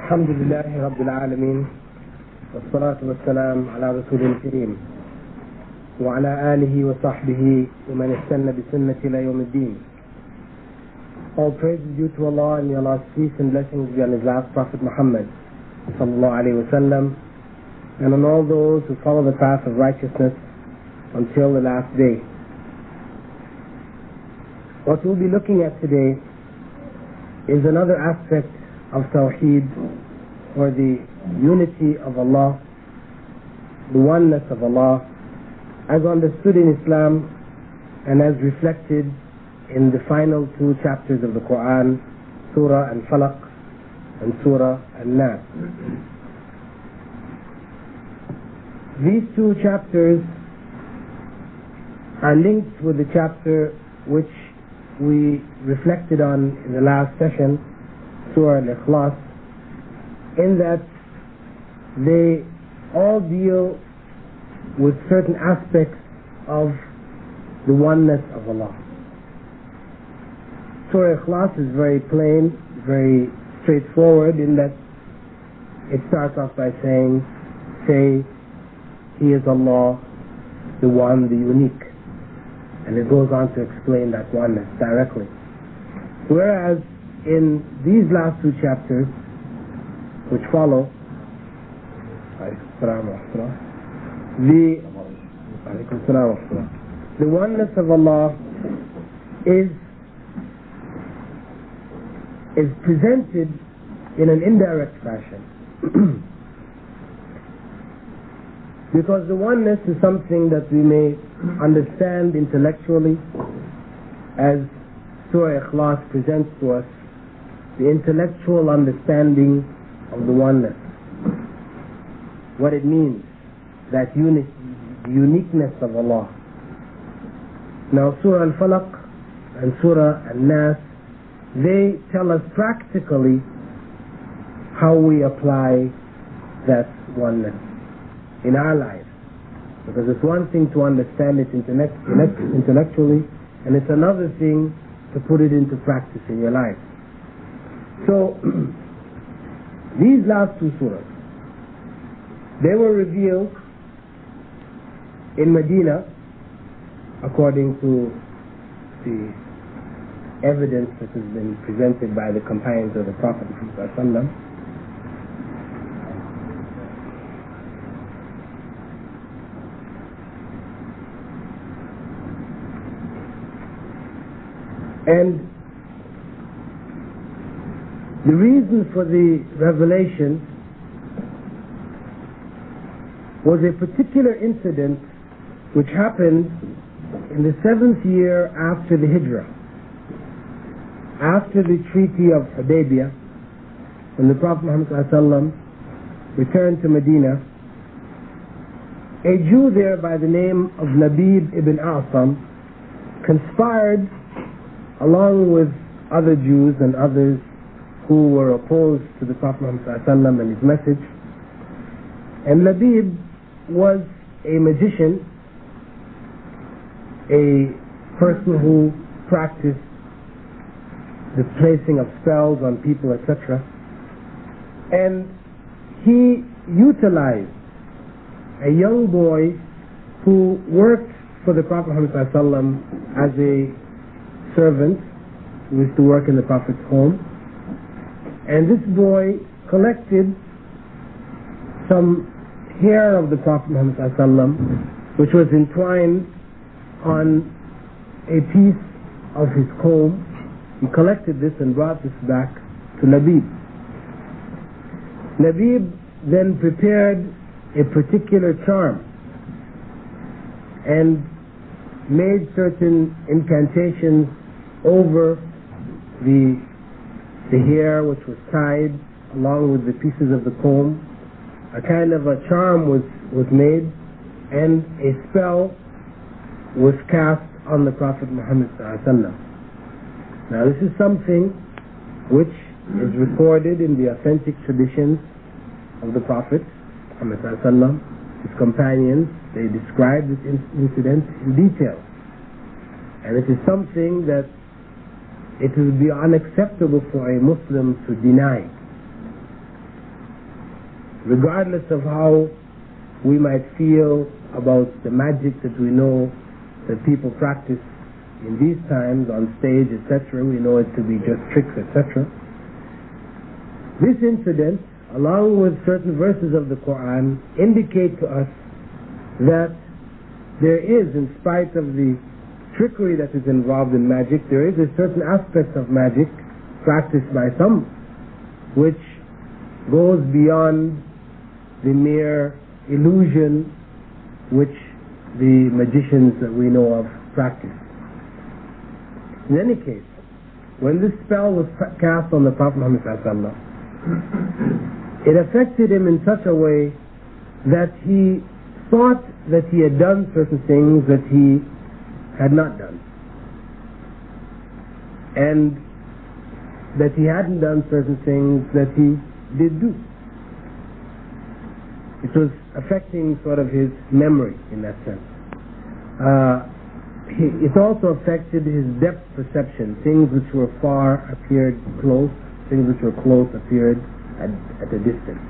الحمد لله رب العالمين والصلاة والسلام على رسول الكريم وعلى آله وصحبه ومن استنى بسنة إلى يوم الدين. All praise is due to Allah, and may Allah's peace and blessings be on His last Prophet Muhammad sallallahu alayhi wa sallam, and on all those who follow the path of righteousness until the last day. What we'll be looking at today is another aspect of Tawheed, or the unity of Allah, the oneness of Allah, as understood in Islam and as reflected in the final two chapters of the Quran, Soorah al-Falaq and Soorah an-Naas. These two chapters are linked with the chapter which we reflected on in the last session, Soorah al-Ikhlas, in that they all deal with certain aspects of the oneness of Allah. Soorah al-Ikhlas is very plain, very straightforward, in that it starts off by saying, say, He is Allah, the One, the Unique. And it goes on to explain that oneness directly. Whereas in these last two chapters, which follow, the oneness of Allah is presented in an indirect fashion. Because the oneness is something that we may understand intellectually, as Soorah Ikhlas presents to us the intellectual understanding of the oneness, what it means, that unity, the uniqueness of Allah. Now Soorah al-Falaq and Soorah an-Naas, they tell us practically how we apply that oneness in our lives. Because it's one thing to understand it intellectually, and it's another thing to put it into practice in your life. So, these last two surahs, they were revealed in Medina, according to the evidence that has been presented by the companions of the Prophet Muhammad. And the reason for the revelation was a particular incident which happened in the 7th year after the Hijrah, after the Treaty of Hudaybiyah, when the Prophet Muhammad ﷺ returned to Medina. A Jew there by the name of Labib ibn A'sam conspired along with other Jews and others who were opposed to the Prophet Muhammad ﷺ and his message. And Labib was a magician, a person who practiced the placing of spells on people, etc. And he utilized a young boy who worked for the Prophet Muhammad ﷺ as a servant who used to work in the Prophet's home. And this boy collected some hair of the Prophet Muhammad ﷺ, which was entwined on a piece of his comb. He collected this and brought this back to Labib. Labib then prepared a particular charm and made certain incantations over the hair which was tied along with the pieces of the comb. A kind of a charm was made, and a spell was cast on the Prophet Muhammad ﷺ. Now this is something which is recorded in the authentic traditions of the Prophet Muhammad ﷺ. His companions, they describe this incident in detail. And it is something that it would be unacceptable for a Muslim to deny. regardless of how we might feel about the magic that we know that people practice in these times on stage, etc., we know it to be just tricks, etc. This incident, along with certain verses of the Quran, indicate to us that there is, in spite of the trickery that is involved in magic, there is a certain aspect of magic practiced by some which goes beyond the mere illusion which the magicians that we know of practice. In any case, when this spell was cast on the Prophet Muhammad ﷺ, it affected him in such a way that he thought that he had done certain things that he had not done, and that he hadn't done certain things that he did do. It was affecting sort of his memory in that sense. It also affected his depth perception. Things which were far appeared close, things which were close appeared at a distance.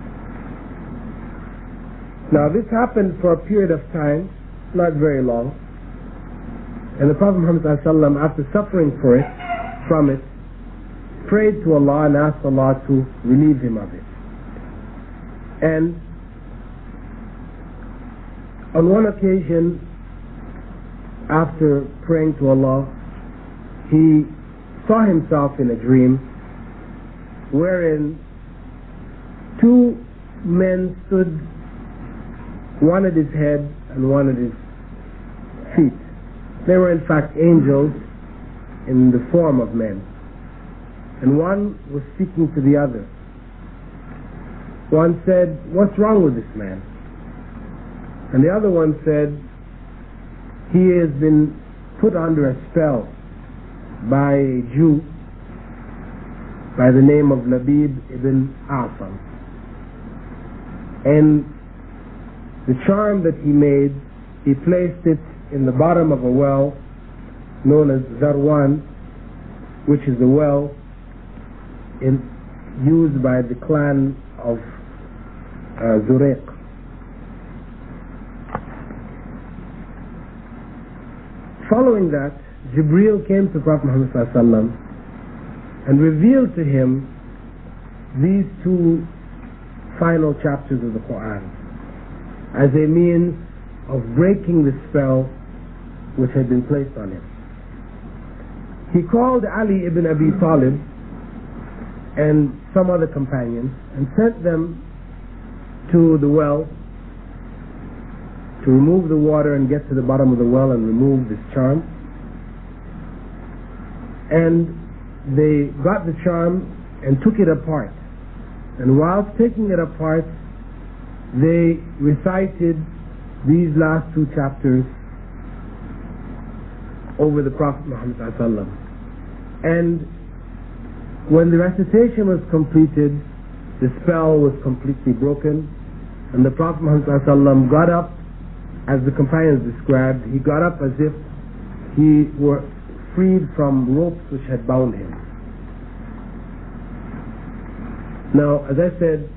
Now this happened for a period of time, not very long, and the Prophet Muhammad ﷺ, after suffering from it, prayed to Allah and asked Allah to relieve him of it. And on one occasion, after praying to Allah, he saw himself in a dream wherein two men stood, one at his head and one at his feet. They were in fact angels in the form of men. And one was speaking to the other. One said, "What's wrong with this man?" And the other one said, "He has been put under a spell by a Jew by the name of Labib ibn A'sam. And the charm that he made, he placed it in the bottom of a well known as Zarwan, which is the well used by the clan of Zuraiq. Following that, Jibreel came to Prophet Muhammad ﷺ and revealed to him these two final chapters of the Quran as a means of breaking the spell which had been placed on him. He called Ali ibn Abi Talib and some other companions and sent them to the well to remove the water and get to the bottom of the well and remove this charm. And they got the charm and took it apart. And whilst taking it apart, they recited these last two chapters over the Prophet Muhammad ﷺ. And when the recitation was completed, the spell was completely broken, and the Prophet Muhammad ﷺ got up, as the companions described, he got up as if he were freed from ropes which had bound him. Now, as I said,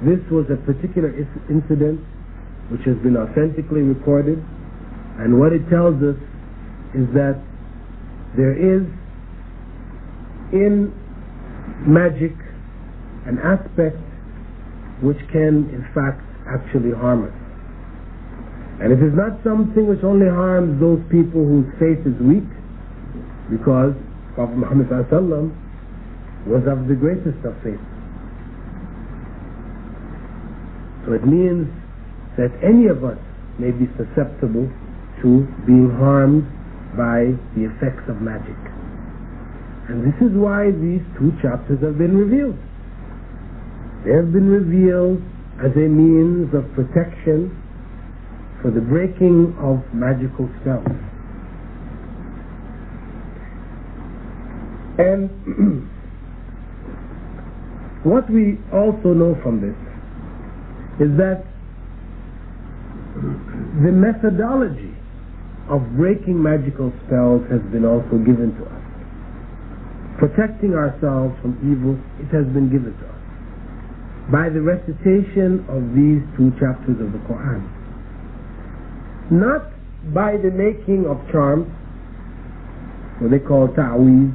this was a particular incident which has been authentically recorded, and what it tells us is that there is in magic an aspect which can in fact actually harm us. And it is not something which only harms those people whose faith is weak, because Prophet Muhammad ﷺ was of the greatest of faith. So it means that any of us may be susceptible to being harmed by the effects of magic. And this is why these two chapters have been revealed. They have been revealed as a means of protection for the breaking of magical spells. And what we also know from this is that the methodology of breaking magical spells has been also given to us. Protecting ourselves from evil, it has been given to us. by the recitation of these 2 chapters of the Quran. Not by the making of charms, what they call ta'weez.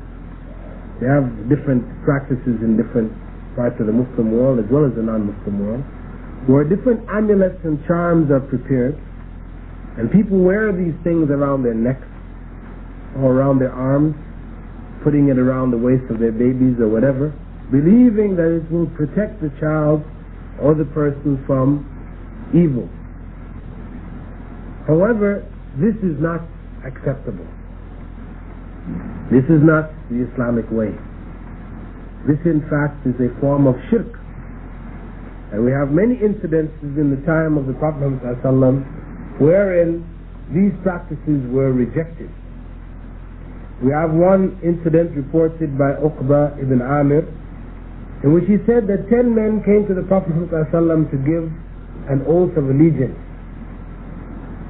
They have different practices in different parts of the Muslim world as well as the non-Muslim world, where different amulets and charms are prepared, and people wear these things around their necks or around their arms, putting it around the waist of their babies or whatever, believing that it will protect the child or the person from evil. However, this is not acceptable. This is not the Islamic way. This in fact is a form of shirk. And we have many incidences in the time of the Prophet ﷺ wherein these practices were rejected. We have one incident reported by Uqba ibn Amir, in which he said that 10 men came to the Prophet ﷺ to give an oath of allegiance,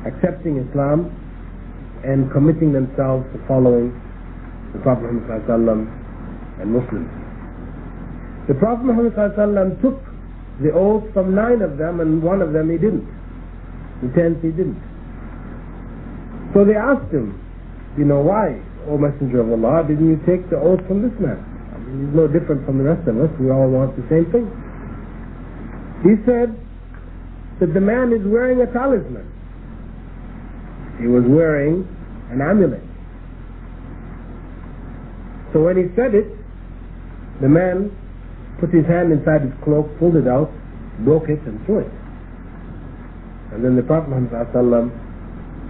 accepting Islam and committing themselves to following the Prophet ﷺ and Muslims. The Prophet ﷺ took the oath from 9 of them, and 1 of them he didn't. The 10th he didn't. So they asked him, why, O Messenger of Allah, didn't you take the oath from this man? I mean, he's no different from the rest of us. We all want the same thing. He said that the man is wearing a talisman. He was wearing an amulet. So when he said it, the man put his hand inside his cloak, pulled it out, broke it, and threw it. And then the Prophet ﷺ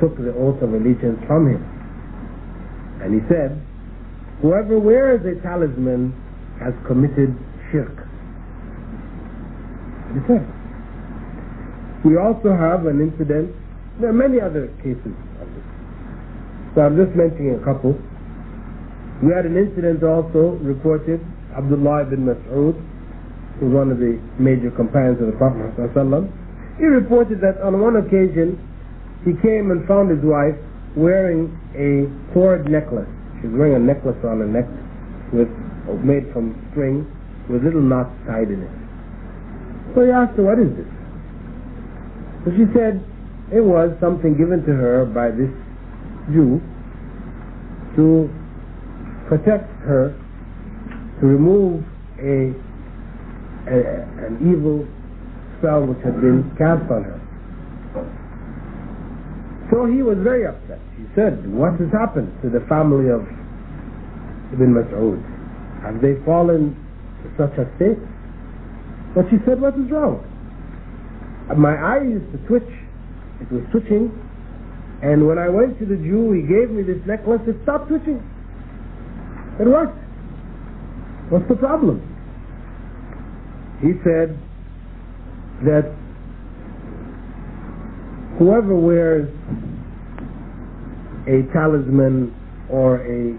took the oath of allegiance from him. And he said, whoever wears a talisman has committed shirk. He said. We also have an incident. There are many other cases of this, so I'm just mentioning a couple. We had an incident also reported. Abdullah ibn Mas'ud, who was one of the major companions of the Prophet ﷺ, he reported that on one occasion he came and found his wife wearing a cord necklace. She was wearing a necklace on her neck made from string with little knots tied in it. So he asked her, what is this? So she said it was something given to her by this Jew to protect her, to remove an evil spell which had been cast on her. So he was very upset. He said, what has happened to the family of Ibn Mas'ud? Have they fallen to such a state? But she said, what is wrong? My eye used to twitch. It was twitching. And when I went to the Jew, he gave me this necklace, it stopped twitching. It worked. What's the problem? He said that whoever wears a talisman or a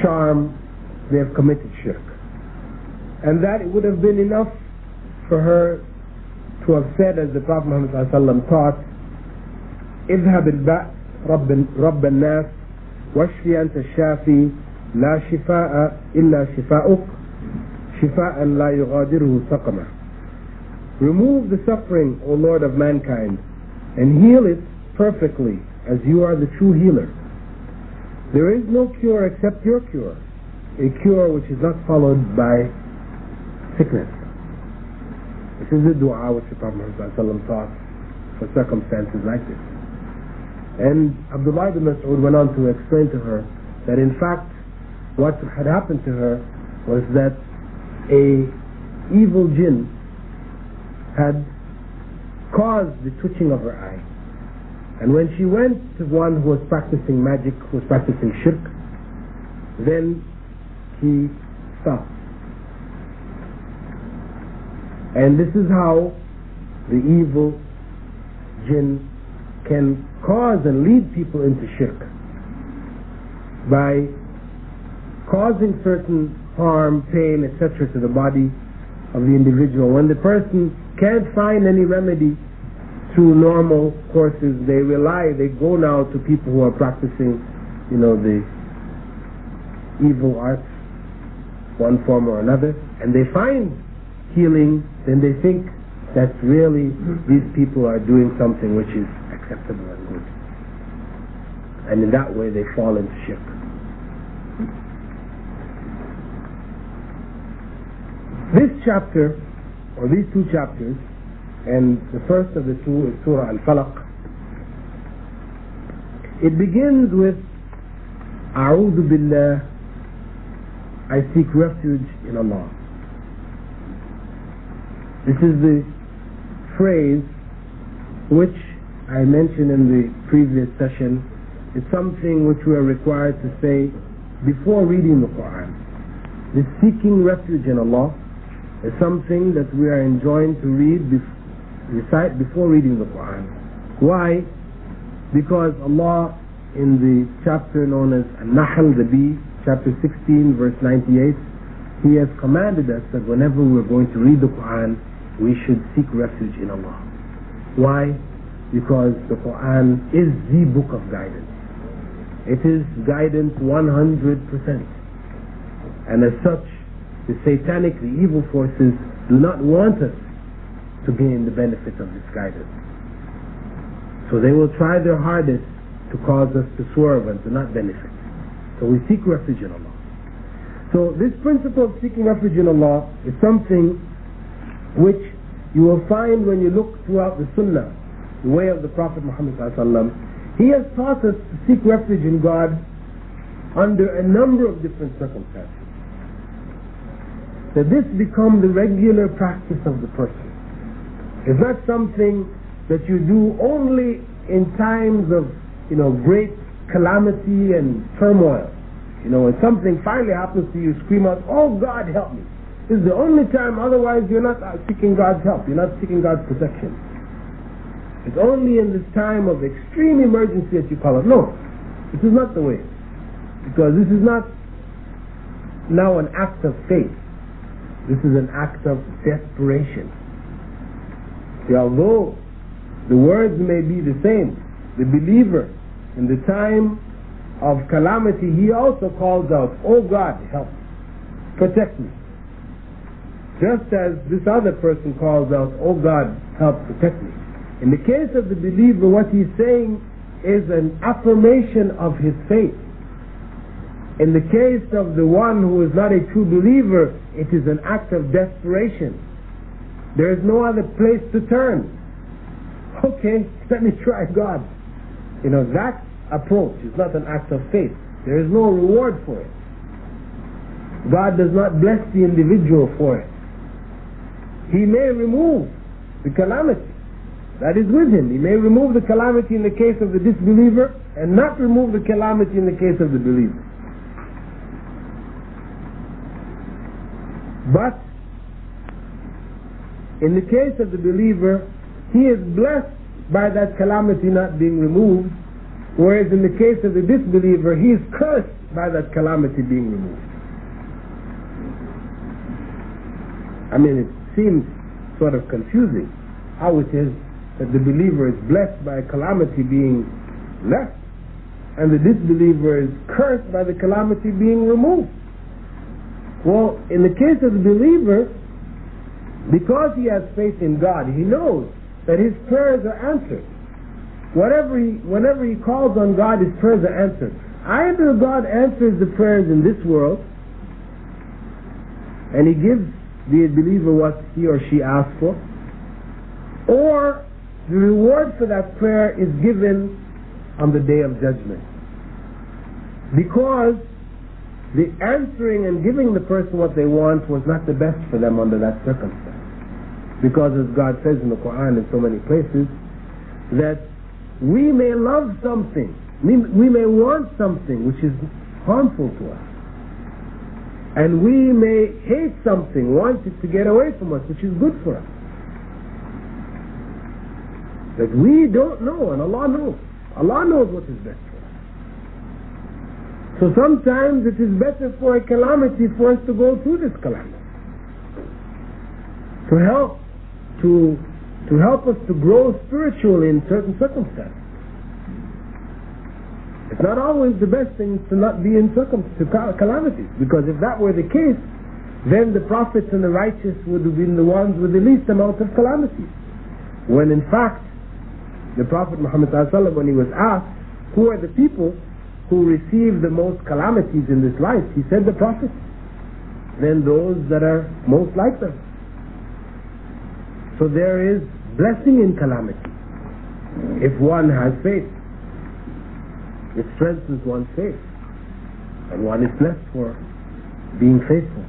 charm, they have committed shirk. And that it would have been enough for her to have said, as the Prophet Muhammad ﷺ taught, اذهب البأس رب الناس واشفي أنت الشافي لا شفاء إلا شفاؤك شفاء لا يغادره سقما. Remove the suffering, O Lord of mankind, and heal it perfectly, as you are the true healer. There is no cure except your cure, a cure which is not followed by sickness. This is the dua which the Prophet ﷺ taught for circumstances like this. And Abdullah ibn Mas'ud went on to explain to her that in fact what had happened to her was that a evil jinn had caused the twitching of her eye. And when she went to one who was practicing magic, who was practicing shirk, then he stopped. And this is how the evil jinn can cause and lead people into shirk, by causing certain harm, pain, etc. to the body of the individual. When the person can't find any remedy through normal courses, they go now to people who are practicing, the evil arts, one form or another, and they find healing, then they think that really these people are doing something which is acceptable and good. And in that way they fall into shirk. This chapter, or these two chapters, and the first of the two is Soorah al-Falaq. It begins with A'udhu Billah, I seek refuge in Allah. This is the phrase which I mentioned in the previous session. It's something which we are required to say before reading the Quran. This seeking refuge in Allah is something that we are enjoined to recite before reading the Quran. Why? Because Allah, in the chapter known as an-Nahl, the bee, chapter 16, verse 98, He has commanded us that whenever we're going to read the Quran, we should seek refuge in Allah. Why? Because the Quran is the book of guidance. It is guidance 100%. And as such, the satanic, the evil forces do not want us to gain the benefit of this guidance. So they will try their hardest to cause us to swerve and to not benefit. So we seek refuge in Allah. So this principle of seeking refuge in Allah is something which you will find when you look throughout the Sunnah, the way of the Prophet Muhammad ﷺ. He has taught us to seek refuge in God under a number of different circumstances. That this become the regular practice of the person. It's not something that you do only in times of, great calamity and turmoil. When something finally happens to you, scream out, "Oh God, help me." This is the only time, otherwise you're not seeking God's help, you're not seeking God's protection. It's only in this time of extreme emergency that you call it. No, this is not the way. Because this is not now an act of faith. This is an act of desperation. See, although the words may be the same, the believer in the time of calamity, he also calls out, "Oh God, help, protect me." Just as this other person calls out, "Oh God, help, protect me." In the case of the believer, what he's saying is an affirmation of his faith. In the case of the one who is not a true believer, it is an act of desperation. There is no other place to turn. Okay, let me try God. That approach is not an act of faith. There is no reward for it. God does not bless the individual for it. He may remove the calamity that is with him. He may remove the calamity in the case of the disbeliever and not remove the calamity in the case of the believer. But in the case of the believer, he is blessed by that calamity not being removed, whereas in the case of the disbeliever, he is cursed by that calamity being removed. It seems sort of confusing how it is that the believer is blessed by a calamity being left and the disbeliever is cursed by the calamity being removed. Well, in the case of the believer, because he has faith in God, he knows that his prayers are answered. Whenever he calls on God, his prayers are answered. Either God answers the prayers in this world and he gives the believer what he or she asks for, or the reward for that prayer is given on the day of judgment. Because the answering and giving the person what they want was not the best for them under that circumstance. Because as God says in the Quran in so many places, that we may love something, we may want something which is harmful to us, and we may hate something, want it to get away from us, which is good for us. That we don't know, and Allah knows. Allah knows what is best for us. So sometimes it is better for a calamity for us to go through this calamity, to help us to grow spiritually in certain circumstances. It's not always the best thing to not be in calamities, because if that were the case, then the prophets and the righteous would have been the ones with the least amount of calamities. When in fact, the Prophet Muhammad ﷺ, when he was asked, who are the people who receive the most calamities in this life, he said the prophets. Then those that are most like them. So there is blessing in calamity. If one has faith, it strengthens one's faith, and one is blessed for being faithful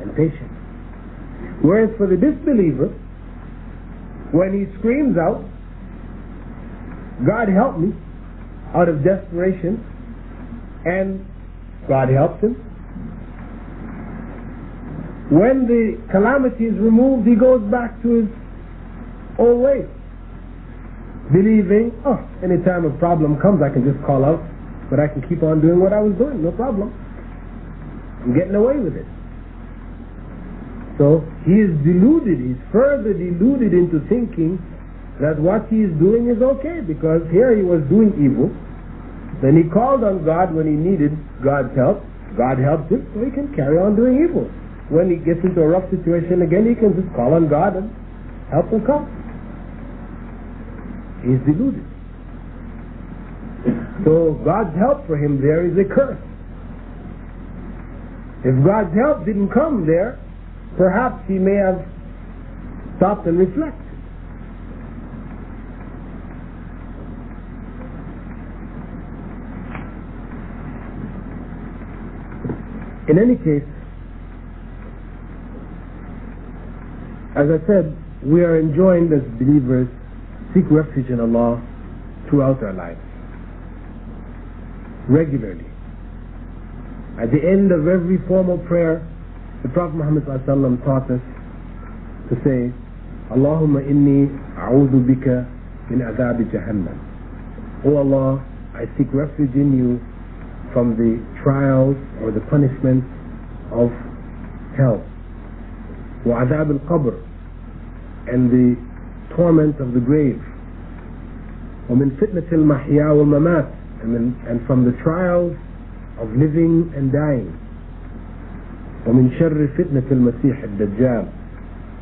and patient. Whereas for the disbeliever, when he screams out, God help me, out of desperation, and God helps him, when the calamity is removed, he goes back to his old ways, believing, any time a problem comes I can just call out, but I can keep on doing what I was doing, no problem. I'm getting away with it. So he is deluded, he's further deluded into thinking that what he is doing is okay, because here he was doing evil, then he called on God when he needed God's help, God helped him, so he can carry on doing evil. When he gets into a rough situation again, he can just call on God and help will come. He's deluded. So God's help for him there is a curse. If God's help didn't come there, perhaps he may have stopped and reflected. In any case, as I said, we are enjoined as believers seek refuge in Allah throughout our lives, regularly. At the end of every formal prayer, the Prophet Muhammad ﷺ taught us to say, Allahumma inni a'udhu bika min adhabi jahannam. O Allah, I seek refuge in you from the trials or the punishments of hell. Wa adhab al-qabr, and the torment of the grave. Wa min fitnat al-mahya wal-mamat, and from the trials of living and dying. ومن شر فتنة المسيح الدجال,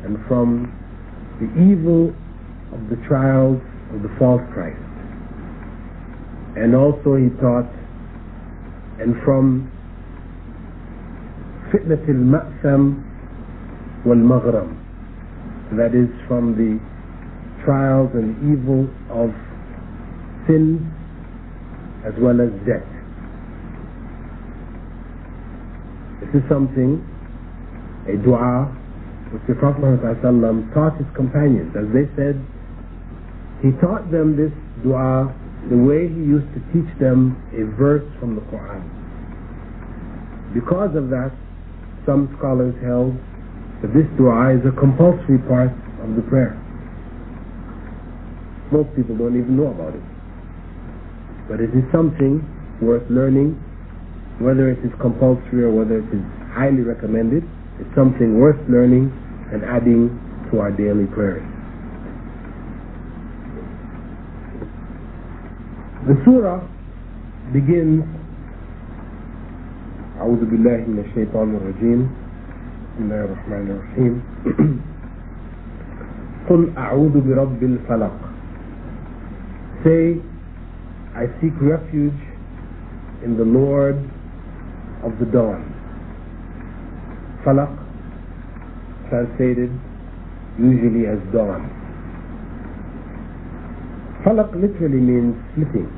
and from the evil of the trials of the false Christ. And also he taught, and from فتنة المأثم والمغرم, that is from the trials and evil of sin as well as death. This is something, a dua, which the Prophet ﷺ taught his companions. As they said, he taught them this dua the way he used to teach them a verse from the Quran. Because of that, some scholars held that this dua is a compulsory part of the prayer. Most people don't even know about it. But it is something worth learning. Whether it is compulsory or whether it is highly recommended, it's something worth learning and adding to our daily prayers. The surah begins, أعوذ بالله من الشيطان الرجيم, بسم الله الرحمن الرحيم. قل أعوذ برب الفلق. Say, I seek refuge in the Lord of the dawn. Falaq, translated usually as dawn. Falaq literally means splitting.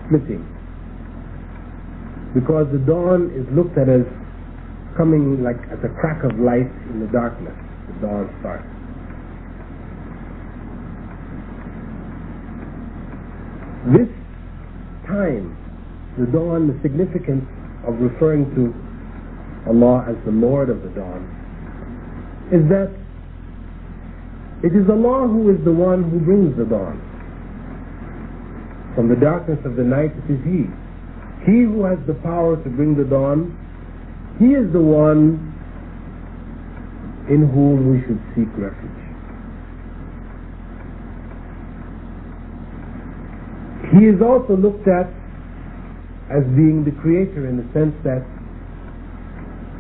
Splitting. Because the dawn is looked at as coming like as a crack of light in the darkness. The dawn starts. This time, the dawn, the significance of referring to Allah as the Lord of the dawn is that it is Allah who is the one who brings the dawn. From the darkness of the night, it is He. He who has the power to bring the dawn, He is the one in whom we should seek refuge. He is also looked at as being the creator, in the sense that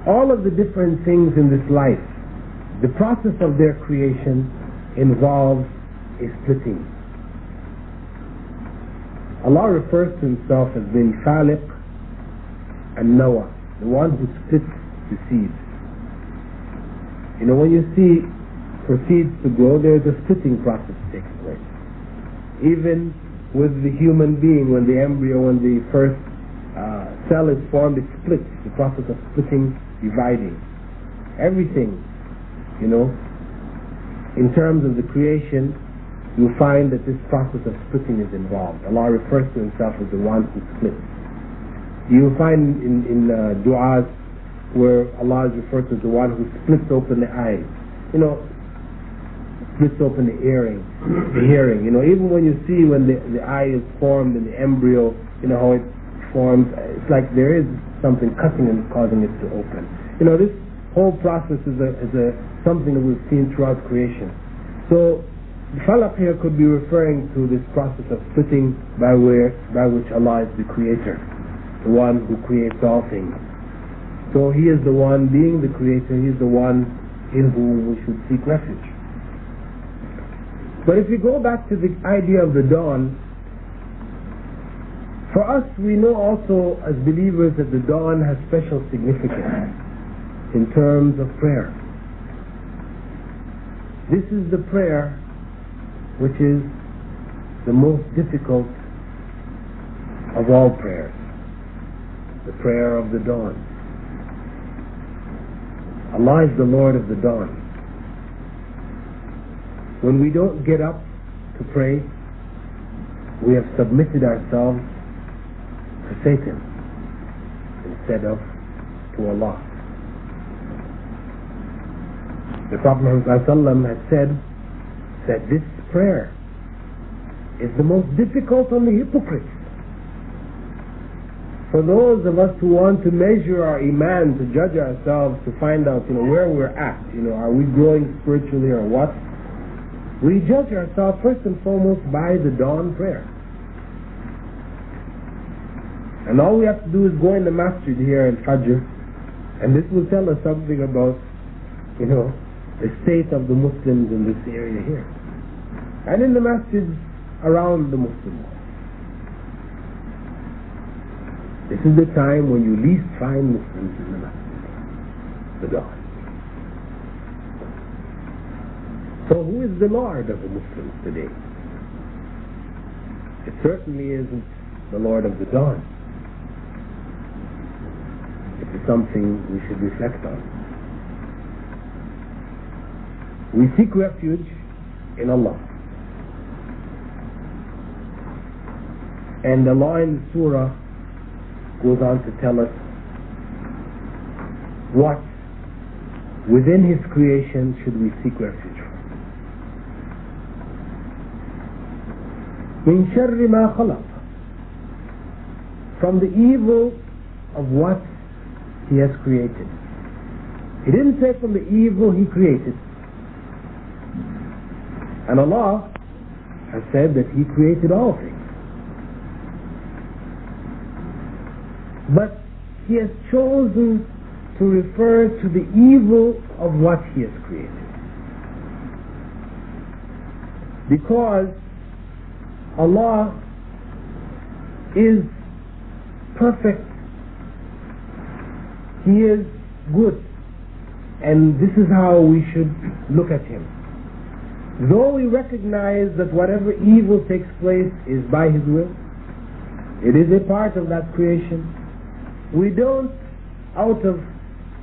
all of the different things in this life, the process of their creation involves a splitting. Allah refers to himself as being Falaq and Nawa, the one who splits the seeds. You know, when you see for seeds to grow, there is a splitting process that takes place. Even with the human being, when the embryo, when the first cell is formed, it splits. The process of splitting, dividing. Everything, you know, in terms of the creation, you find that this process of splitting is involved. Allah refers to himself as the one who splits. You find in du'as where Allah is referred to as the one who splits open the eyes. You know, splits open the hearing. You know, even when you see when the eye is formed in the embryo, you know how it forms, it's like there is something cutting and causing it to open. You know, this whole process is something that we've seen throughout creation. So the falaq here could be referring to this process of splitting by which Allah is the creator, the one who creates all things. So he is the one being the creator, he is the one in whom we should seek refuge. But if we go back to the idea of the dawn, for us we know also as believers that the dawn has special significance in terms of prayer. This is the prayer which is the most difficult of all prayers, the prayer of the dawn. Allah is the Lord of the dawn. When we don't get up to pray, we have submitted ourselves to Satan instead of to Allah. The Prophet Muhammad ﷺ had said that this prayer is the most difficult on the hypocrites. For those of us who want to measure our iman, to judge ourselves, to find out, you know, where we're at, you know, are we growing spiritually or what? We judge ourselves first and foremost by the dawn prayer. And all we have to do is go in the masjid here in Fajr, and this will tell us something about, you know, the state of the Muslims in this area here. And in the masjids around the Muslims. This is the time when you least find Muslims in the masjid, the dawn. So who is the Lord of the Muslims today? It certainly isn't the Lord of the dawn. It is something we should reflect on. We seek refuge in Allah. And Allah in the surah goes on to tell us what within His creation should we seek refuge from. Min sharri ma khalaq, from the evil of what He has created. He didn't say from the evil He created. And Allah has said that He created all things. But He has chosen to refer to the evil of what He has created. Because Allah is perfect. He is good. And this is how we should look at Him. Though we recognize that whatever evil takes place is by His will, it is a part of that creation, we don't, out of,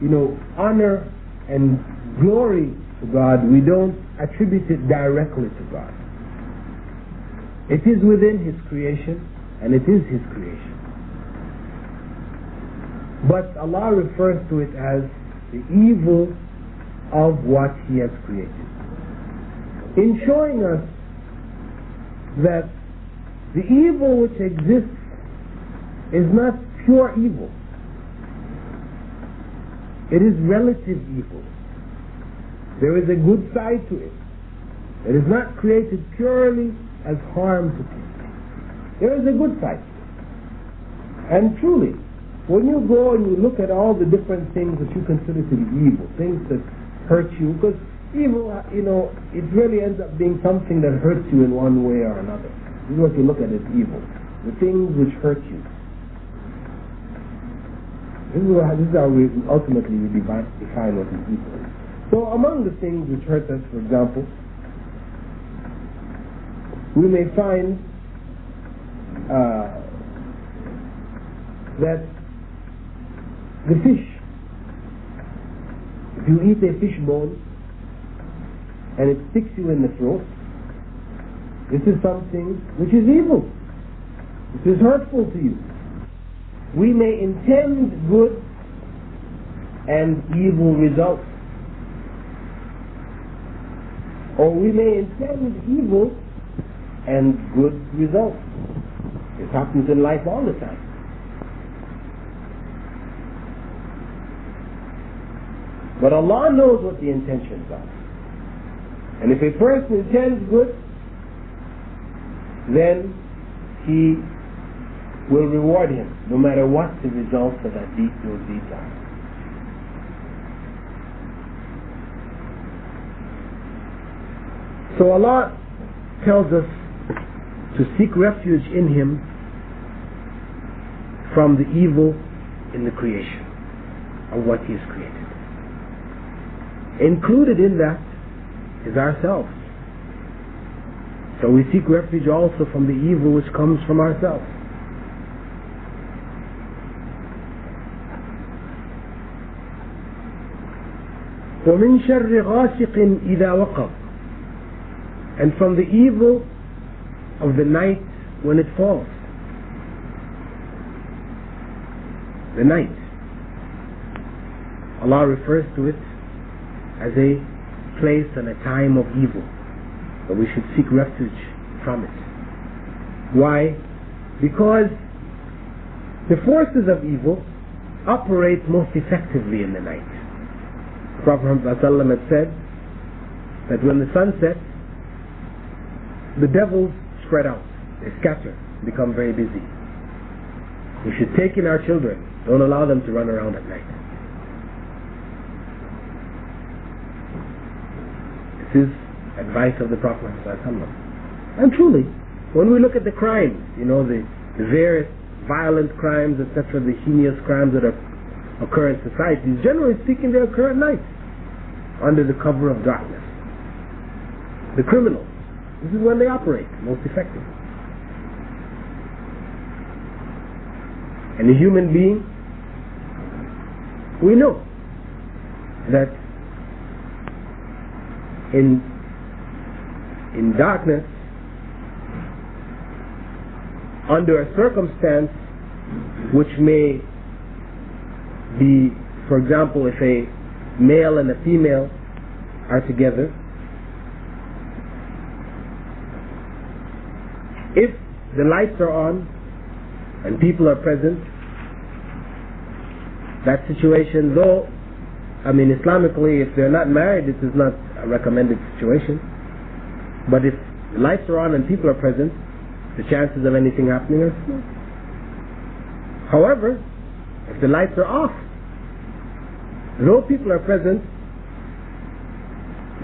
you know, honor and glory to God, we don't attribute it directly to God. It is within His creation, and it is His creation. But Allah refers to it as the evil of what He has created, in showing us that the evil which exists is not pure evil. It is relative evil. There is a good side to it. It is not created purely as harm to people. There is a good side to it. And truly, when you go and you look at all the different things that you consider to be evil, things that hurt you, because evil, it really ends up being something that hurts you in one way or another. This is what you look at as evil, the things which hurt you. This is how we ultimately define what is evil. So among the things which hurt us, for example, we may find that the fish, if you eat a fish bone and it sticks you in the throat, this is something which is evil. This is hurtful to you. We may intend good and evil results, or we may intend evil and good results. This happens in life all the time. But Allah knows what the intentions are. And if a person intends good, then He will reward him, no matter what the results of those deeds are. So Allah tells us to seek refuge in Him from the evil in the creation of what He has created. Included in that is ourselves. So we seek refuge also from the evil which comes from ourselves. وَمِن شَرِّ غَاسِقٍ إِذَا وَقَبَ, and from the evil of the night when it falls. The night. Allah refers to it as a place and a time of evil, but we should seek refuge from it. Why? Because the forces of evil operate most effectively in the night. The Prophet ﷺ had said that when the sun sets, the devils spread out, they scatter, become very busy. We should take in our children, don't allow them to run around at night. This is advice of the Prophet ﷺ. And truly, when we look at the crimes, the various violent crimes, etc., the heinous crimes that occur in societies, generally speaking, they occur at night, under the cover of darkness. The criminals, this is when they operate most effectively. And the human being, we know that in darkness, under a circumstance which may be, for example, if a male and a female are together, if the lights are on and people are present, that situation, though, Islamically, if they're not married, it is not a recommended situation. But if the lights are on and people are present, the chances of anything happening are small. However, if the lights are off, no people are present,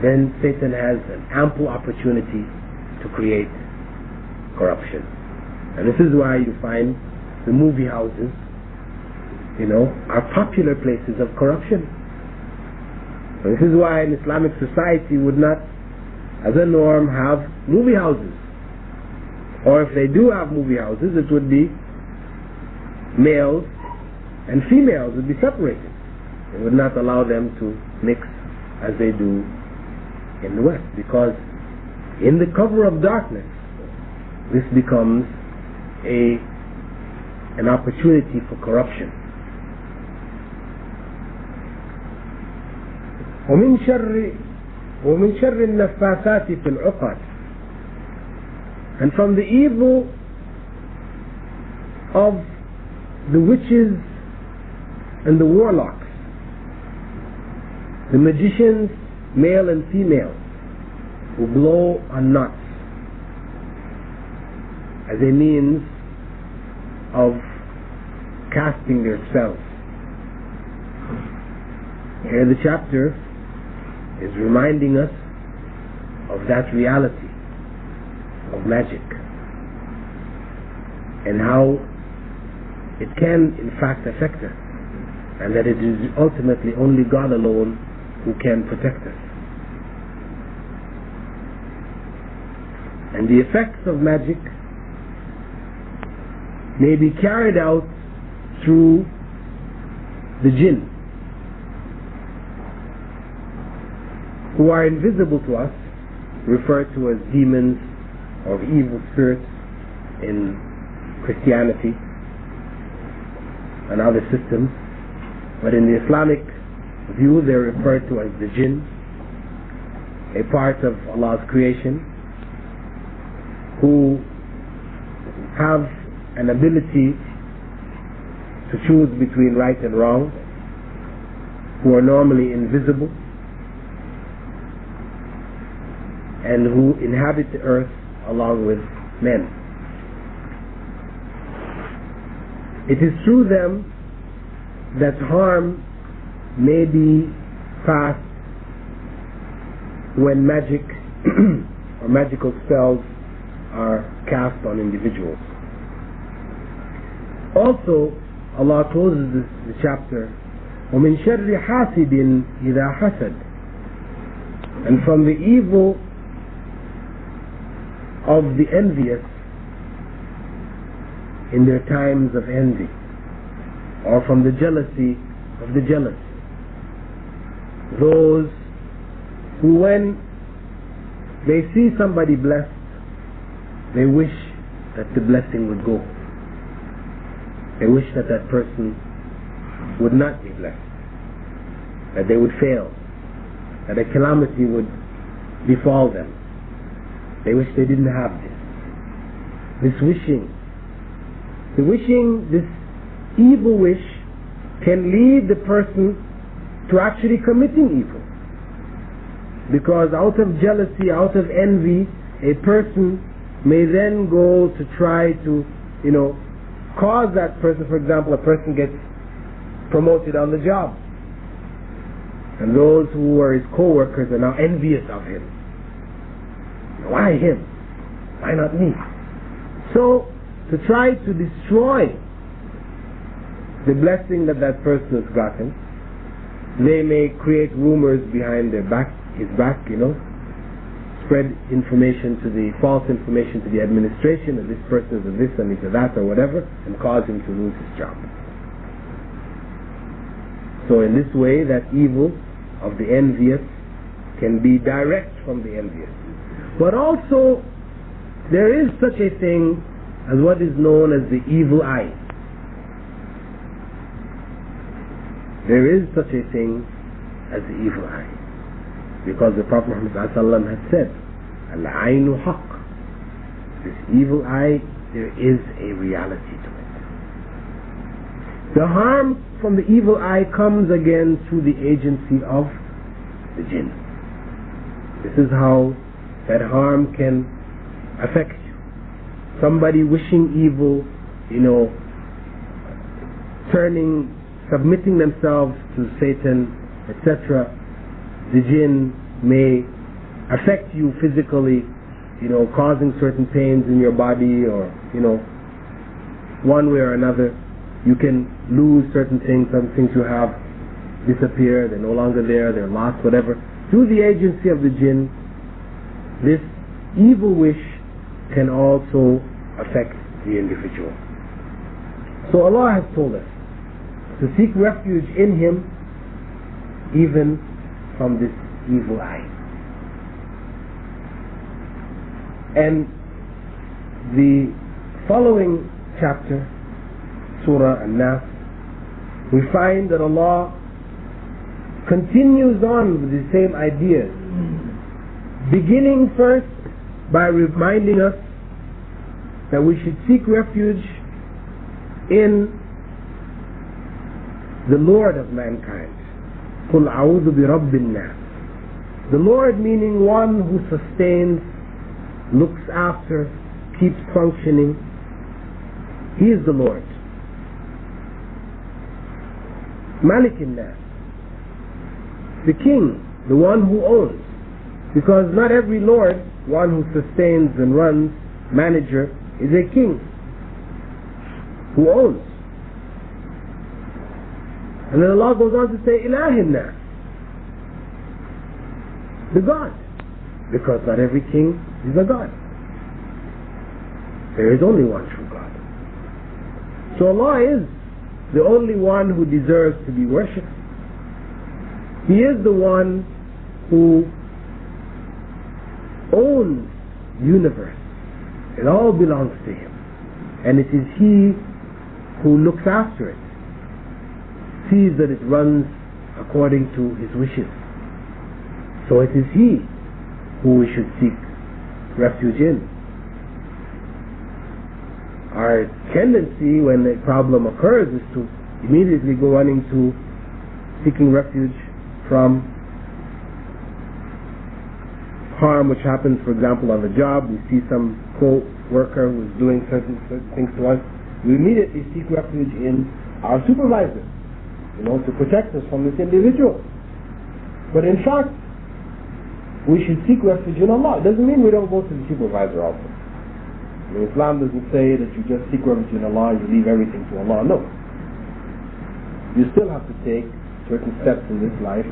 then Satan has an ample opportunity to create corruption. And this is why you find the movie houses, are popular places of corruption. And this is why an Islamic society would not, as a norm, have movie houses. Or if they do have movie houses, it would be males and females would be separated. They would not allow them to mix as they do in the West, because in the cover of darkness, this becomes an opportunity for corruption. ومن شر النفاثات في العقد, and from the evil of the witches and the warlocks, the magicians, male and female, who blow on knots as a means of casting their spells. Here the chapter is reminding us of that reality of magic and how it can in fact affect us, and that it is ultimately only God alone who can protect us. And the effects of magic may be carried out through the jinn, who are invisible to us, referred to as demons or evil spirits in Christianity and other systems. But in the Islamic view, they're referred to as the jinn, a part of Allah's creation, who have an ability to choose between right and wrong, who are normally invisible, and who inhabit the earth along with men. It is through them that harm may be passed when magic or magical spells are cast on individuals. Also, Allah closes the chapter, وَمِن شَرِّ حَاسِدٍ إِذَا حَسَدٍ, and from the evil of the envious in their times of envy, or from the jealousy of the jealous. Those who, when they see somebody blessed, they wish that the blessing would go. They wish that that person would not be blessed, that they would fail, that a calamity would befall them. They wish they didn't have this. This wishing, this evil wish can lead the person to actually committing evil. Because out of jealousy, out of envy, a person may then go to try to, cause that person, for example, a person gets promoted on the job, and those who are his co-workers are now envious of him. Why him? Why not me? So, to try to destroy the blessing that that person has gotten, they may create rumors behind his back, spread information false information to the administration that this person is a this and he's a that or whatever, and cause him to lose his job. So in this way, that evil of the envious can be direct from the envious. But also, there is such a thing as what is known as the evil eye. There is such a thing as the evil eye, because the Prophet Muhammad ﷺ has said, Al-Ainu Haqq, this evil eye, there is a reality to it. The harm from the evil eye comes again through the agency of the jinn. This is how that harm can affect you. Somebody wishing evil, submitting themselves to Satan, etc. The jinn may affect you physically, causing certain pains in your body, or, one way or another. You can lose certain things, some things you have disappear, they're no longer there, they're lost, whatever. Through the agency of the jinn, this evil wish can also affect the individual. So Allah has told us to seek refuge in Him even from this evil eye. And the following chapter, Soorah an-Naas, we find that Allah continues on with the same ideas, beginning first by reminding us that we should seek refuge in the Lord of mankind. قُلْ أَعُوذُ بِرَبِّ النَّاسِ. The Lord meaning one who sustains, looks after, keeps functioning. He is the Lord. Malik an-Naas, the king, the one who owns. Because not every lord, one who sustains and runs, manager, is a king who owns. And then Allah goes on to say, Ilah an-Naas, the God. Because not every king is a God. There is only one true God. So Allah is the only one who deserves to be worshipped. He is the one who owns the universe. It all belongs to Him. And it is He who looks after it, sees that it runs according to His wishes. So it is He who we should seek refuge in. Our tendency when a problem occurs is to immediately go running to seeking refuge from harm which happens, for example, on the job. We see some co-worker who's doing certain things to us. We immediately seek refuge in our supervisor, to protect us from this individual. But in fact, we should seek refuge in Allah. It doesn't mean we don't go to the supervisor also. Islam doesn't say that you just seek refuge in Allah and you leave everything to Allah. No. You still have to take certain steps in this life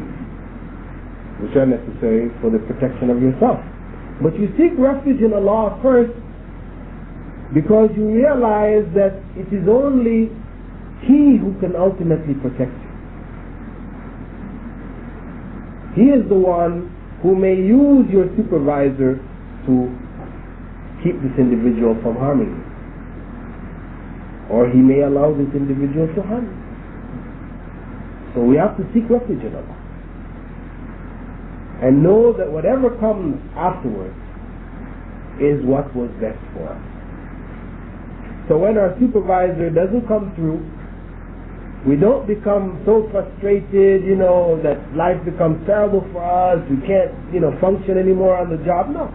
which are necessary for the protection of yourself. But you seek refuge in Allah first because you realize that it is only He who can ultimately protect you. He is the one who may use your supervisor to keep this individual from harming you. Or he may allow this individual to harm you. So we have to seek refuge in Allah. And know that whatever comes afterwards is what was best for us. So when our supervisor doesn't come through, we don't become so frustrated, that life becomes terrible for us, we can't, function anymore on the job. No.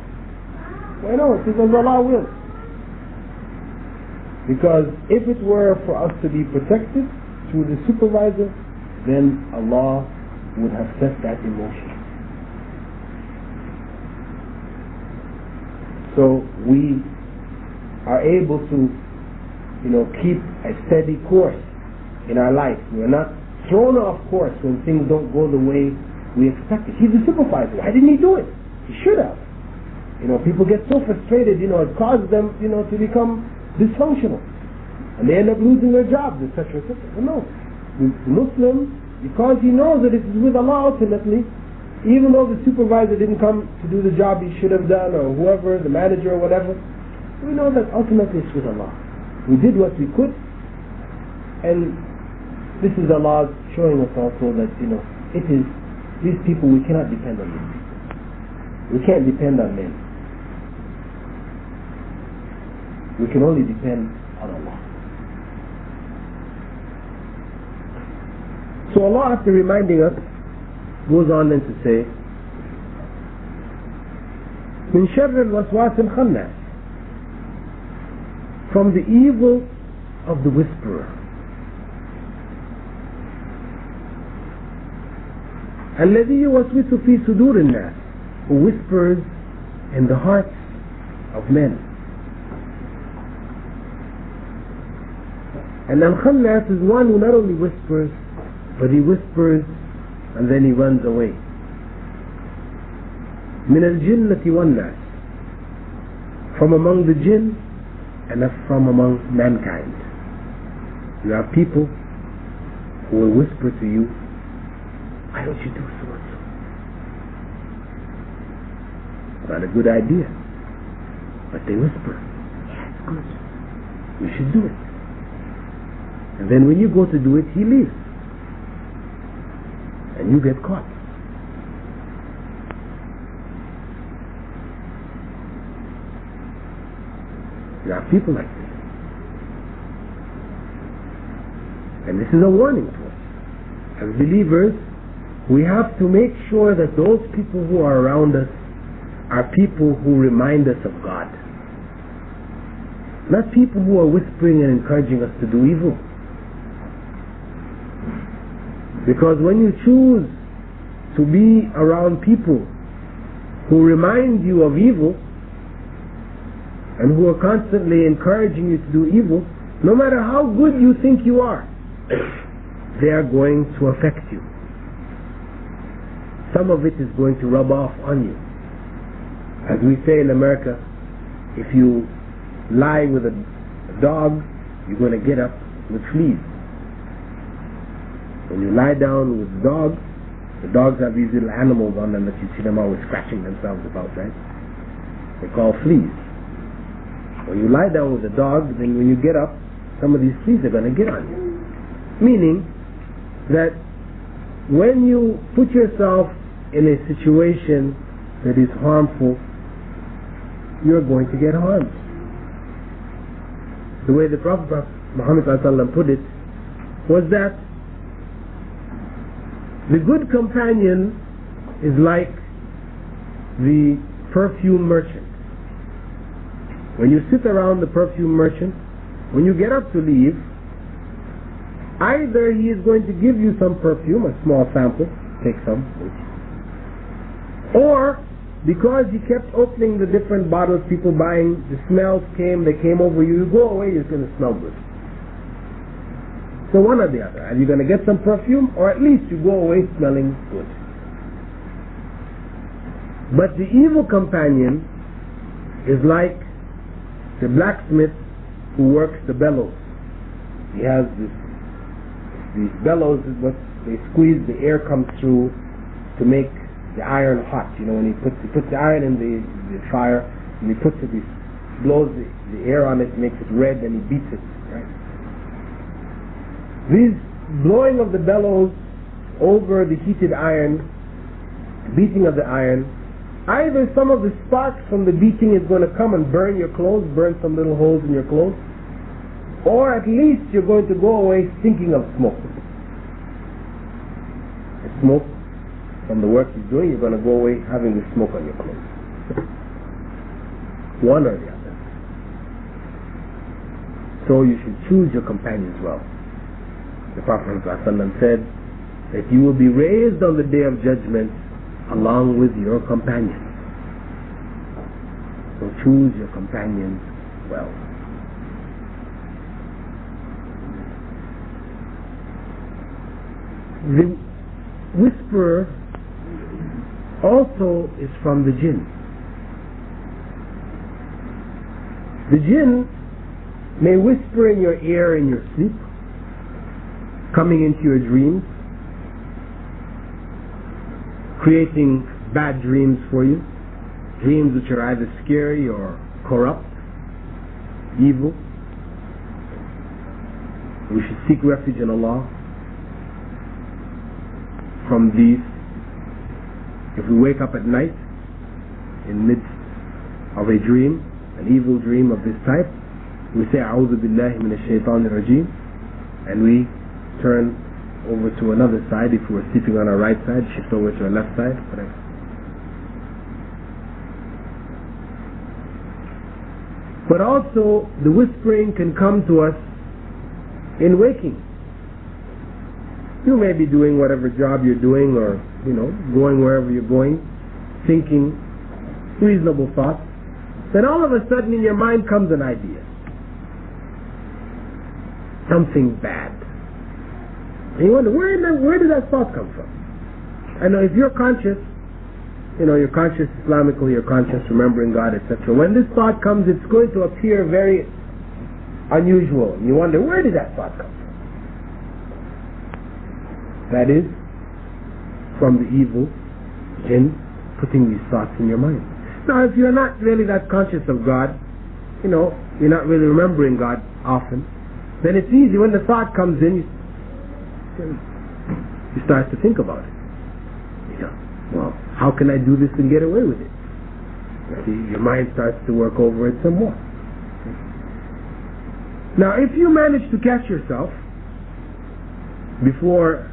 Why not? Because Allah will. Because if it were for us to be protected through the supervisor, then Allah would have set that in motion. So we are able to, keep a steady course in our life. We're not thrown off course when things don't go the way we expected. He's the supervisor. Why didn't he do it? He should have. People get so frustrated, it causes them, to become dysfunctional. And they end up losing their jobs, etc., etc. Well, no. The Muslim, because he knows that it is with Allah ultimately, even though the supervisor didn't come to do the job he should have done, or whoever, the manager or whatever, we know that ultimately it's with Allah. We did what we could, and this is Allah showing us also that, it is these people, we cannot depend on these people. We can't depend on men. We can only depend on Allah. So Allah, after reminding us, goes on then to say, من شر الوسواس الخناس, from the evil of the whisperer. الذي يوسوس في صدور الناس, who whispers in the hearts of men. And al-Khannas is one who not only whispers, but he whispers and then he runs away. من الجنة والناس, from among the jinn and from among mankind. There are people who will whisper to you, why don't you do so and so? Not a good idea. But they whisper, yeah, it's good. You should do it. And then when you go to do it, he leaves. And you get caught. There are people like this. And this is a warning to us. As believers, we have to make sure that those people who are around us are people who remind us of God. Not people who are whispering and encouraging us to do evil. Because when you choose to be around people who remind you of evil and who are constantly encouraging you to do evil, no matter how good you think you are, they are going to affect you. Some of it is going to rub off on you. As we say in America, if you lie with a dog, you're going to get up with fleas. When you lie down with the dogs have these little animals on them that you see them always scratching themselves about, right? They're called fleas. When you lie down with a dog, then when you get up, some of these fleas are going to get on you. Meaning that when you put yourself in a situation that is harmful, you're going to get harmed. The way the Prophet Muhammad put it was that the good companion is like the perfume merchant. When you sit around the perfume merchant, when you get up to leave, either he is going to give you some perfume, a small sample, take some, or because he kept opening the different bottles, people buying, the smells came, they came over you, you go away, you're going to smell good. So one or the other. Are you going to get some perfume, or at least you go away smelling good? But the evil companion is like the blacksmith who works the bellows. He has these bellows, is what they squeeze, the air comes through to make the iron hot. You know, when he puts the iron in the fire, and he puts it, he blows the air on it, makes it red, and he beats it, right? These blowing of the bellows over the heated iron, beating of the iron, either some of the sparks from the beating is going to come and burn your clothes, burn some little holes in your clothes, or at least you're going to go away stinking of smoke. The smoke from the work he's doing, you're going to go away having the smoke on your clothes. One or the other. So you should choose your companions well. The Prophet ﷺ said that you will be raised on the day of judgment along with your companions. So choose your companions well. The whisperer also is from the jinn. The jinn may whisper in your ear in your sleep, coming into your dreams, creating bad dreams for you, dreams which are either scary or corrupt, evil. We should seek refuge in Allah from these. If we wake up at night in midst of a dream, an evil dream of this type, we say A'udhu billahi minash shaitanir rajeem, and we turn over to another side. If we're sleeping on our right side, shift over to our left side, whatever. But also the whispering can come to us in waking. You may be doing whatever job you're doing, or going wherever you're going, thinking reasonable thoughts. Then all of a sudden in your mind comes an idea, something bad. And you wonder, where did that thought come from? I know if you're conscious, you're conscious Islamically, you're conscious remembering God, etc. When this thought comes, it's going to appear very unusual. You wonder, where did that thought come from? That is from the evil jinn putting these thoughts in your mind. Now, if you're not really that conscious of God, you're not really remembering God often, then it's easy. When the thought comes in, you start to think about it. Well, how can I do this and get away with it? Your mind starts to work over it some more. Now, if you manage to catch yourself before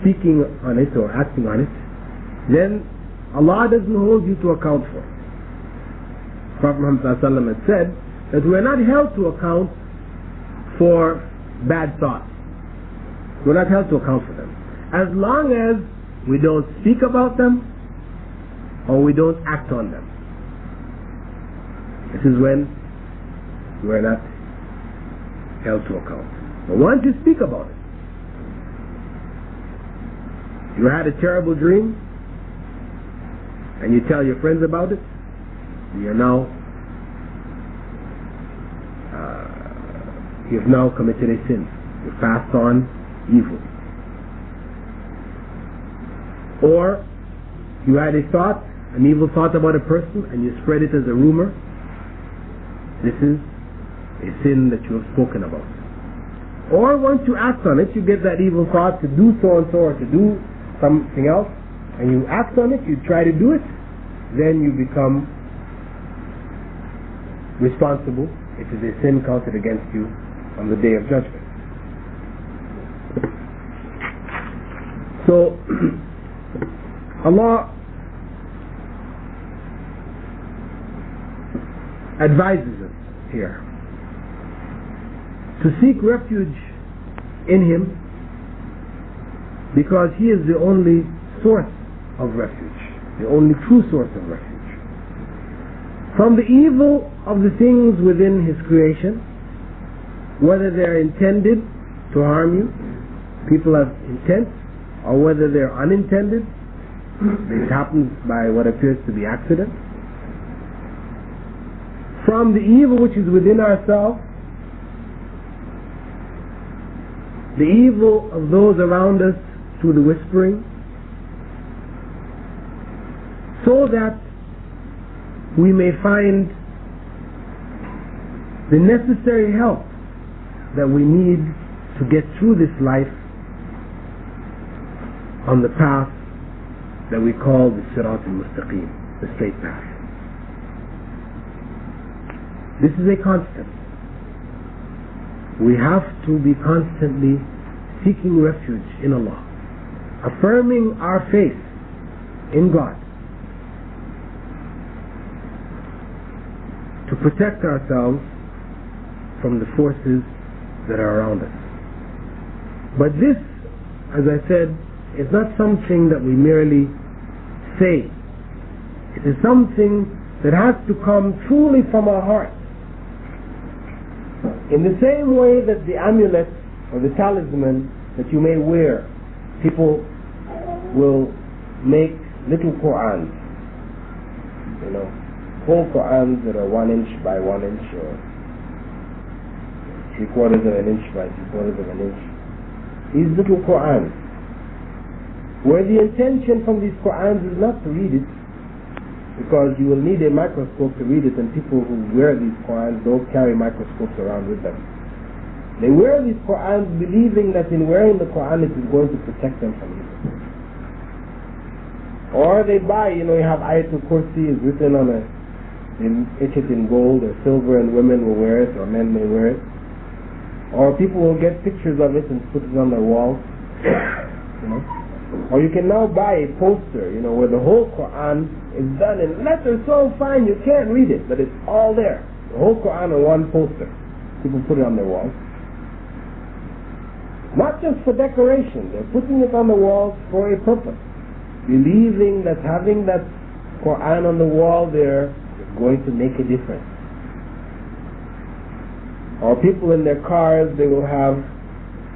speaking on it or acting on it, then Allah doesn't hold you to account for it. Prophet Muhammad ﷺ had said that we are not held to account for bad thoughts. We're not held to account for them. as long as we don't speak about them or we don't act on them. This is when we're not held to account. But once you speak about it, you had a terrible dream and you tell your friends about it, you've now committed a sin. You passed on evil. Or you had a thought, an evil thought about a person, and you spread it as a rumor. This is a sin that you have spoken about. Or once you act on it, you get that evil thought to do so and so or to do something else, and you act on it, you try to do it, then you become responsible. It is a sin counted against you on the day of judgment. So Allah advises us here to seek refuge in Him, because He is the only source of refuge, the only true source of refuge from the evil of the things within His creation, whether they're intended to harm you, people have intent, or whether they're unintended, it happens by what appears to be accident. From the evil which is within ourselves, the evil of those around us through the whispering, so that we may find the necessary help that we need to get through this life on the path that we call the Sirat al-Mustaqim, the straight path. This is a constant. We have to be constantly seeking refuge in Allah, affirming our faith in God, to protect ourselves from the forces that are around us. But this, as I said, is not something that we merely say. It is something that has to come truly from our heart. In the same way that the amulet or the talisman that you may wear, people will make little Qur'ans, whole Qur'ans that are 1 inch by 1 inch or 3/4 of an inch by 3/4 of an inch. These little Qur'ans, where the intention from these Qur'ans is not to read it, because you will need a microscope to read it, and people who wear these Qur'ans don't carry microscopes around with them. They wear these Qur'ans believing that in wearing the Qur'an it is going to protect them from evil. Or they buy, you have Ayatul Kursi is written on they etch it in gold or silver, and women will wear it or men may wear it. Or people will get pictures of it and put it on their walls. Or you can now buy a poster, where the whole Quran is done in letters so fine you can't read it, but it's all there. The whole Quran on one poster. People put it on their walls. Not just for decoration, they're putting it on the walls for a purpose, believing that having that Quran on the wall there is going to make a difference. Or people in their cars, they will have,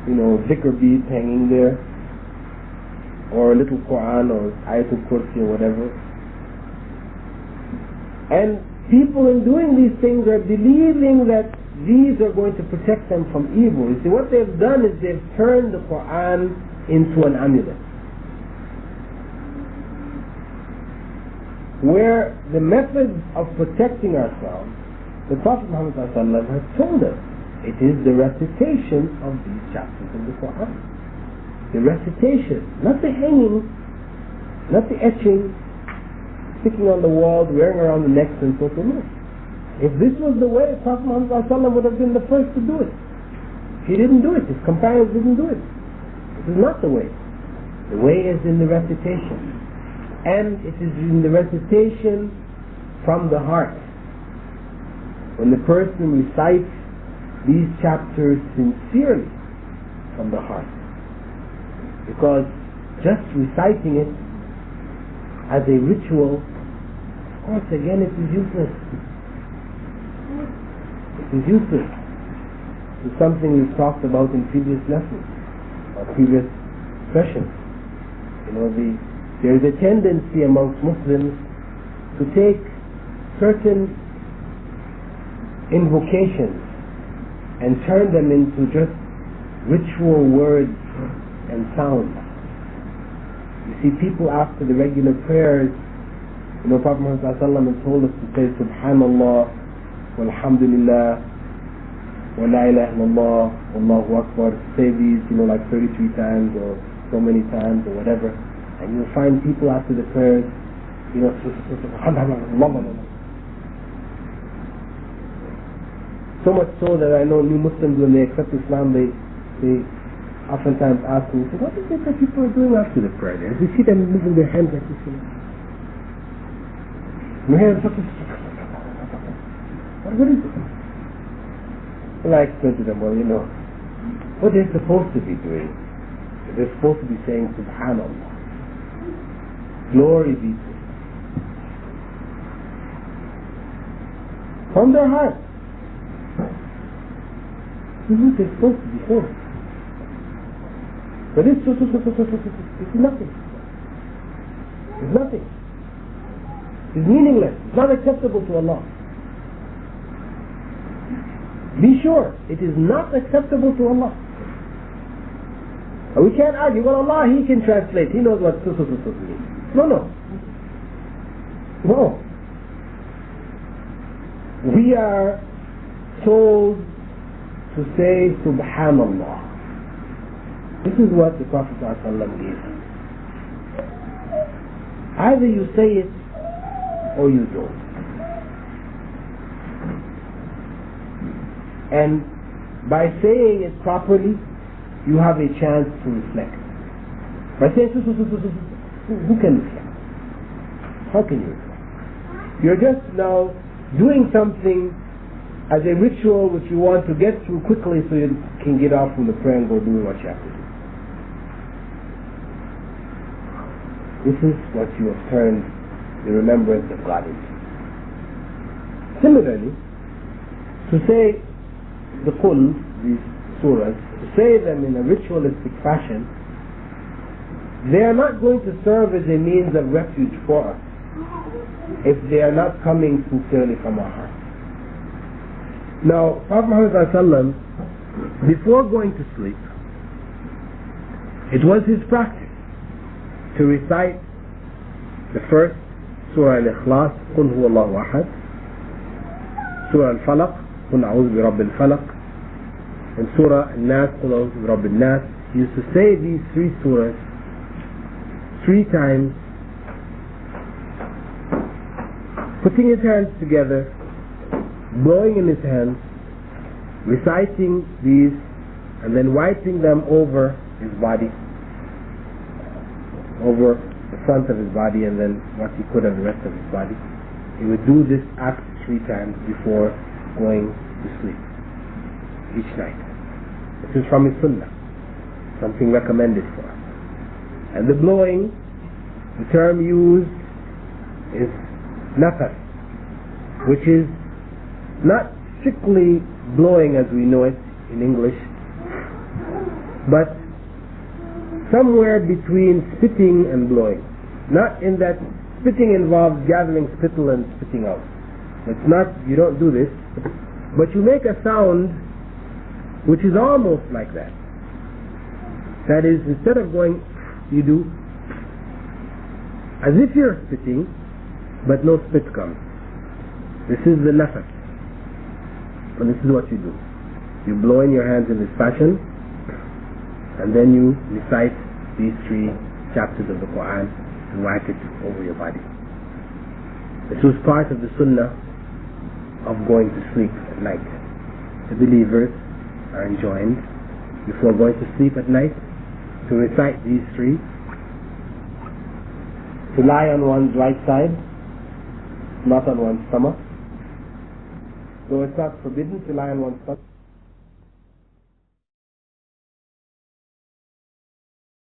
zikr beads hanging there, or a little Quran or Ayatul Kursi or whatever. And people in doing these things are believing that these are going to protect them from evil. You see, what they've done is they've turned the Quran into an amulet, where the methods of protecting ourselves, the Prophet Muhammad ﷺ has told us, it is the recitation of these chapters of the Quran. The recitation, not the hanging, not the etching, sticking on the walls, wearing around the necks and so forth. If this was the way, Prophet Muhammad ﷺ would have been the first to do it. He didn't do it, his companions didn't do it. This is not the way. The way is in the recitation. And it is in the recitation from the heart. When the person recites these chapters sincerely from the heart. Because just reciting it as a ritual, of course, again, it is useless. It is useless. It's something we've talked about in previous lessons or previous sessions. There is a tendency amongst Muslims to take certain invocations and turn them into just ritual words and sounds. You see, people after the regular prayers, Prophet Muhammad ﷺ told us to say Subhanallah, Walhamdulillah, Wa la ilaha illallah, Wallahu Akbar, to say these, like 33 times or so many times or whatever. And you'll find people after the prayers, so much so that I know new Muslims, when they accept Islam, they oftentimes ask me, what is it that people are doing after the prayer? As we see them moving their hands like this, what is it? Well, I explain to them, what they're supposed to be doing. They're supposed to be saying Subhanallah, glory be to Allah, from their heart. This is what they're supposed to be saying. But it's nothing. It's nothing. It's meaningless. It's not acceptable to Allah. Be sure, it is not acceptable to Allah. And we can't argue, well, Allah, He can translate. He knows what means. No. We are told to say Subhanallah. This is what the Prophet ﷺ gave us. Either you say it or you don't. And by saying it properly, you have a chance to reflect. By saying who can reflect? How can you reflect? You're just now doing something as a ritual which you want to get through quickly so you can get off from the prayer and go doing what you have to do. This is what you have turned the remembrance of God into. Similarly, to say the Qul, these surahs, to say them in a ritualistic fashion, they are not going to serve as a means of refuge for us if they are not coming sincerely from our hearts. Now, Prophet Muhammad ﷺ, before going to sleep, it was his practice to recite the first Soorah al-Ikhlas, Qul huwallahu ahad, Soorah al-Falaq, Qul a'udhu bi rabbil falaq, and Soorah an-Naas, Qul a'udhu bi rabbil Naas. He used to say these three surahs 3 times, putting his hands together, blowing in his hands, reciting these, and then wiping them over his body, over the front of his body, and then what he could on the rest of his body. He would do this act 3 times before going to sleep each night. This is from his sunnah, something recommended for us. And the blowing, the term used is nafas, which is not strictly blowing as we know it in English, but somewhere between spitting and blowing. Not in that spitting involves gathering spittle and spitting out. It's not, you don't do this, but you make a sound which is almost like that. That is, instead of going, you do as if you're spitting, but no spit comes. This is the nafas. And this is what you do. You blow in your hands in this fashion, and then you recite these 3 chapters of the Quran and wipe it over your body. This was part of the sunnah of going to sleep at night. The believers are enjoined before going to sleep at night to recite these 3, to lie on one's right side, not on one's stomach. So it's not forbidden to lie on one's stomach.